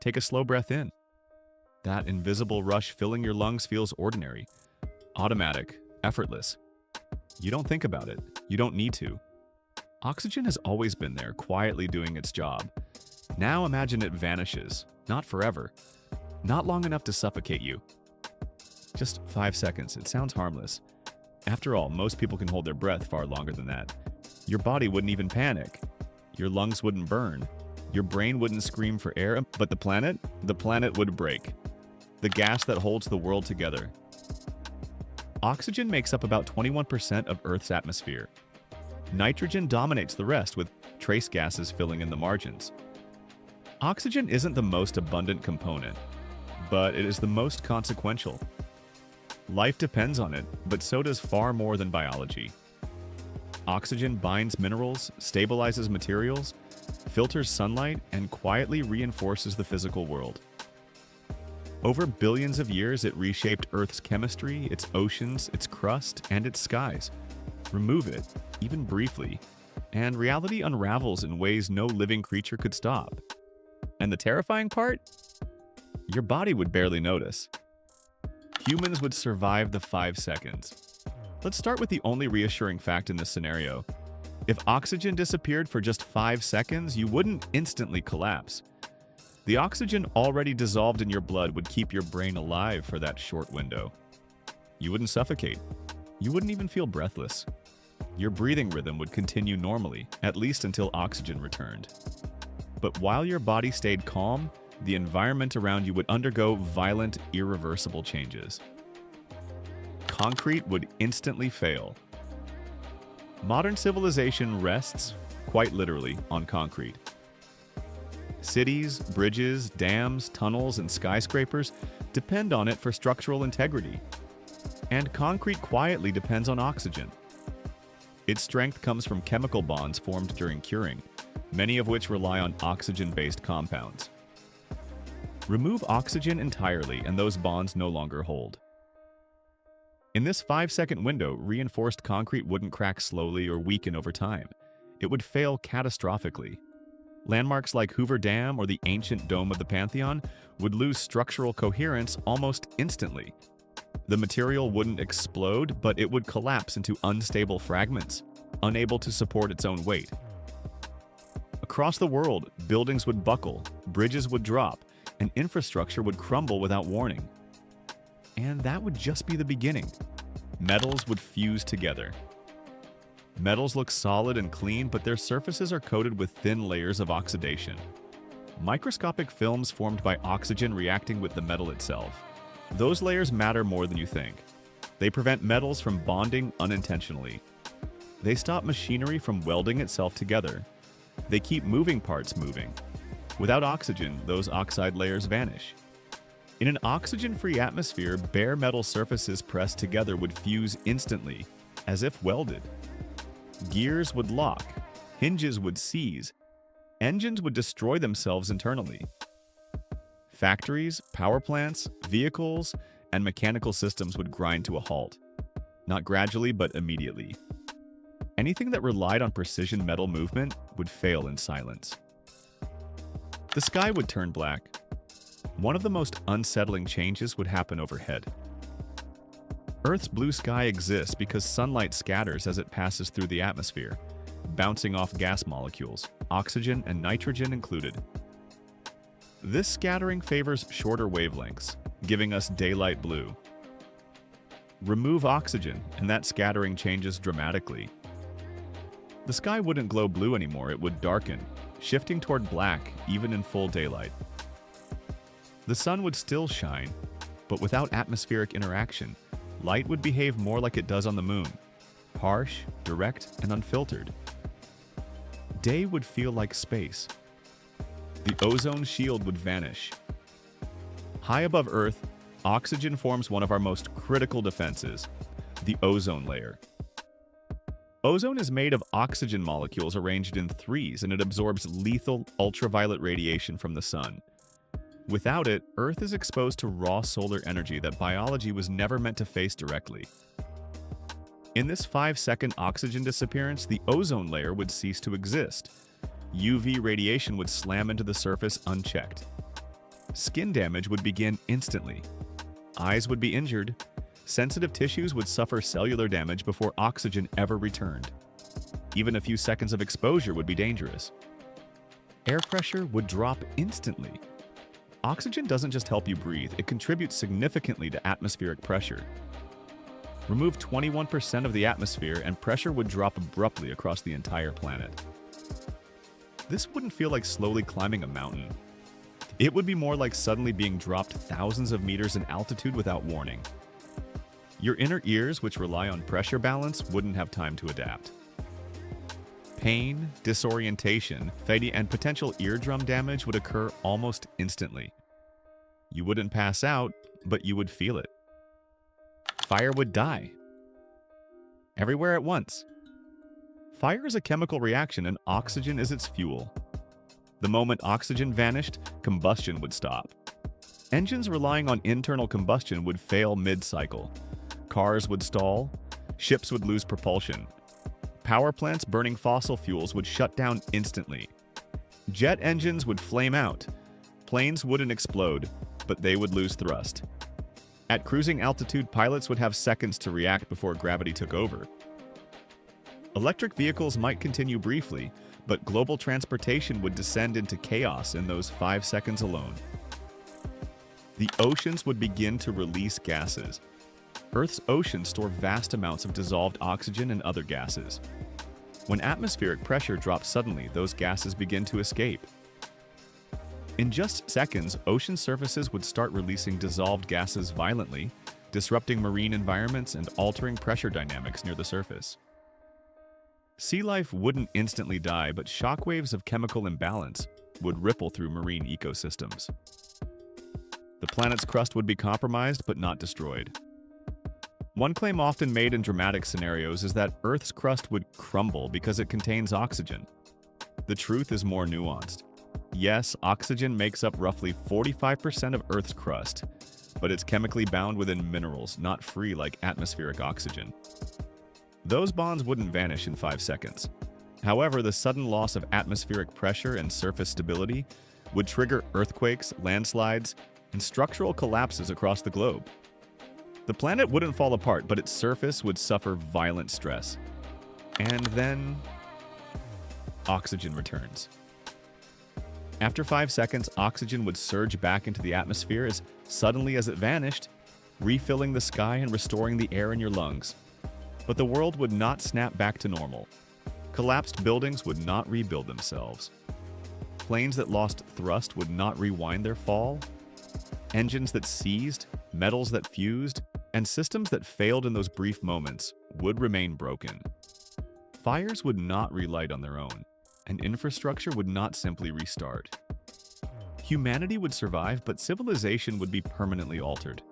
Take a slow breath in. That invisible rush filling your lungs feels ordinary, automatic, effortless. You don't think about it. You don't need to. Oxygen has always been there, quietly doing its job. Now imagine it vanishes. Not forever. Not long enough to suffocate you. Just 5 seconds. It sounds harmless. After all, most people can hold their breath far longer than that. Your body wouldn't even panic. Your lungs wouldn't burn. Your brain wouldn't scream for air. But the planet? The planet would break. The gas that holds the world together. Oxygen makes up about 21% of Earth's atmosphere. Nitrogen dominates the rest, with trace gases filling in the margins. Oxygen isn't the most abundant component, but it is the most consequential. Life depends on it, but so does far more than biology. Oxygen binds minerals, stabilizes materials, filters sunlight, and quietly reinforces the physical world. Over billions of years, it reshaped Earth's chemistry, its oceans, its crust, and its skies. Remove it, even briefly, and reality unravels in ways no living creature could stop. And the terrifying part? Your body would barely notice. Humans would survive the 5 seconds. Let's start with the only reassuring fact in this scenario. If oxygen disappeared for just 5 seconds, you wouldn't instantly collapse. The oxygen already dissolved in your blood would keep your brain alive for that short window. You wouldn't suffocate. You wouldn't even feel breathless. Your breathing rhythm would continue normally, at least until oxygen returned. But while your body stayed calm, the environment around you would undergo violent, irreversible changes. Concrete would instantly fail. Modern civilization rests, quite literally, on concrete. Cities, bridges, dams, tunnels, and skyscrapers depend on it for structural integrity. And concrete quietly depends on oxygen. Its strength comes from chemical bonds formed during curing, many of which rely on oxygen-based compounds. Remove oxygen entirely, and those bonds no longer hold. In this 5-second window, reinforced concrete wouldn't crack slowly or weaken over time. It would fail catastrophically. Landmarks like Hoover Dam or the ancient Dome of the Pantheon would lose structural coherence almost instantly. The material wouldn't explode, but it would collapse into unstable fragments, unable to support its own weight. Across the world, buildings would buckle, bridges would drop, and infrastructure would crumble without warning. And that would just be the beginning. Metals would fuse together. Metals look solid and clean, but their surfaces are coated with thin layers of oxidation. Microscopic films formed by oxygen reacting with the metal itself. Those layers matter more than you think. They prevent metals from bonding unintentionally. They stop machinery from welding itself together. They keep moving parts moving. Without oxygen, those oxide layers vanish. In an oxygen-free atmosphere, bare metal surfaces pressed together would fuse instantly, as if welded. Gears would lock, hinges would seize, engines would destroy themselves internally. Factories, power plants, vehicles, and mechanical systems would grind to a halt. Not gradually, but immediately. Anything that relied on precision metal movement would fail in silence. The sky would turn black. One of the most unsettling changes would happen overhead. Earth's blue sky exists because sunlight scatters as it passes through the atmosphere, bouncing off gas molecules, oxygen and nitrogen included. This scattering favors shorter wavelengths, giving us daylight blue. Remove oxygen, and that scattering changes dramatically. The sky wouldn't glow blue anymore, it would darken, shifting toward black even in full daylight. The sun would still shine, but without atmospheric interaction. Light would behave more like it does on the moon, harsh, direct, and unfiltered. Day would feel like space. The ozone shield would vanish. High above Earth, oxygen forms one of our most critical defenses, the ozone layer. Ozone is made of oxygen molecules arranged in threes, and it absorbs lethal ultraviolet radiation from the sun. Without it, Earth is exposed to raw solar energy that biology was never meant to face directly. In this 5-second oxygen disappearance, the ozone layer would cease to exist. UV radiation would slam into the surface unchecked. Skin damage would begin instantly. Eyes would be injured. Sensitive tissues would suffer cellular damage before oxygen ever returned. Even a few seconds of exposure would be dangerous. Air pressure would drop instantly. Oxygen doesn't just help you breathe, it contributes significantly to atmospheric pressure. Remove 21% of the atmosphere and pressure would drop abruptly across the entire planet. This wouldn't feel like slowly climbing a mountain. It would be more like suddenly being dropped thousands of meters in altitude without warning. Your inner ears, which rely on pressure balance, wouldn't have time to adapt. Pain, disorientation, fatigue, and potential eardrum damage would occur almost instantly. You wouldn't pass out, but you would feel it. Fire would die. Everywhere at once. Fire is a chemical reaction and oxygen is its fuel. The moment oxygen vanished, combustion would stop. Engines relying on internal combustion would fail mid-cycle. Cars would stall. Ships would lose propulsion. Power plants burning fossil fuels would shut down instantly. Jet engines would flame out. Planes wouldn't explode, but they would lose thrust. At cruising altitude, pilots would have seconds to react before gravity took over. Electric vehicles might continue briefly, but global transportation would descend into chaos in those 5 seconds alone. The oceans would begin to release gases. Earth's oceans store vast amounts of dissolved oxygen and other gases. When atmospheric pressure drops suddenly, those gases begin to escape. In just seconds, ocean surfaces would start releasing dissolved gases violently, disrupting marine environments and altering pressure dynamics near the surface. Sea life wouldn't instantly die, but shockwaves of chemical imbalance would ripple through marine ecosystems. The planet's crust would be compromised but not destroyed. One claim often made in dramatic scenarios is that Earth's crust would crumble because it contains oxygen. The truth is more nuanced. Yes, oxygen makes up roughly 45% of Earth's crust, but it's chemically bound within minerals, not free like atmospheric oxygen. Those bonds wouldn't vanish in 5 seconds. However, the sudden loss of atmospheric pressure and surface stability would trigger earthquakes, landslides, and structural collapses across the globe. The planet wouldn't fall apart, but its surface would suffer violent stress. And then, oxygen returns. After 5 seconds, oxygen would surge back into the atmosphere as suddenly as it vanished, refilling the sky and restoring the air in your lungs. But the world would not snap back to normal. Collapsed buildings would not rebuild themselves. Planes that lost thrust would not rewind their fall. Engines that seized, metals that fused, and systems that failed in those brief moments would remain broken. Fires would not relight on their own, and infrastructure would not simply restart. Humanity would survive, but civilization would be permanently altered.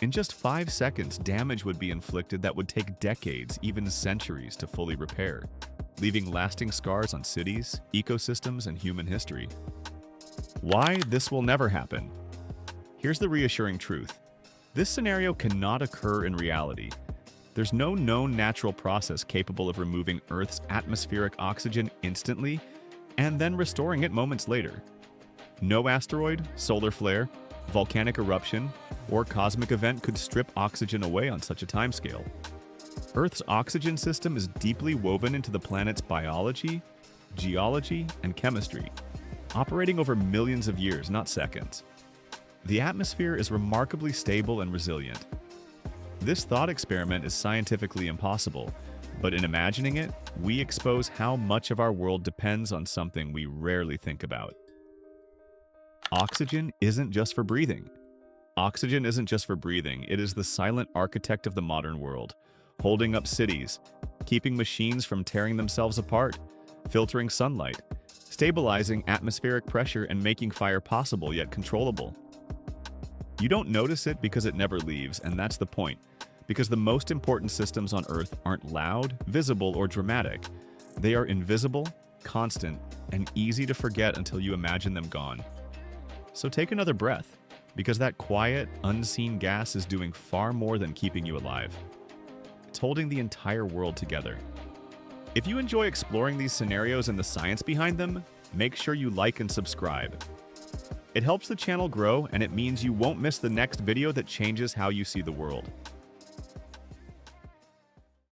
In just 5 seconds, damage would be inflicted that would take decades, even centuries, to fully repair, leaving lasting scars on cities, ecosystems, and human history. Why this will never happen? Here's the reassuring truth. This scenario cannot occur in reality. There's no known natural process capable of removing Earth's atmospheric oxygen instantly and then restoring it moments later. No asteroid, solar flare, volcanic eruption, or cosmic event could strip oxygen away on such a timescale. Earth's oxygen system is deeply woven into the planet's biology, geology, and chemistry, operating over millions of years, not seconds. The atmosphere is remarkably stable and resilient. This thought experiment is scientifically impossible, but in imagining it, we expose how much of our world depends on something we rarely think about. Oxygen isn't just for breathing. Oxygen isn't just for breathing, it is the silent architect of the modern world, holding up cities, keeping machines from tearing themselves apart, filtering sunlight, stabilizing atmospheric pressure, and making fire possible yet controllable. You don't notice it because it never leaves, and that's the point, because the most important systems on Earth aren't loud, visible, or dramatic. They are invisible, constant, and easy to forget until you imagine them gone. So take another breath, because that quiet, unseen gas is doing far more than keeping you alive. It's holding the entire world together. If you enjoy exploring these scenarios and the science behind them, make sure you like and subscribe. It helps the channel grow, and it means you won't miss the next video that changes how you see the world.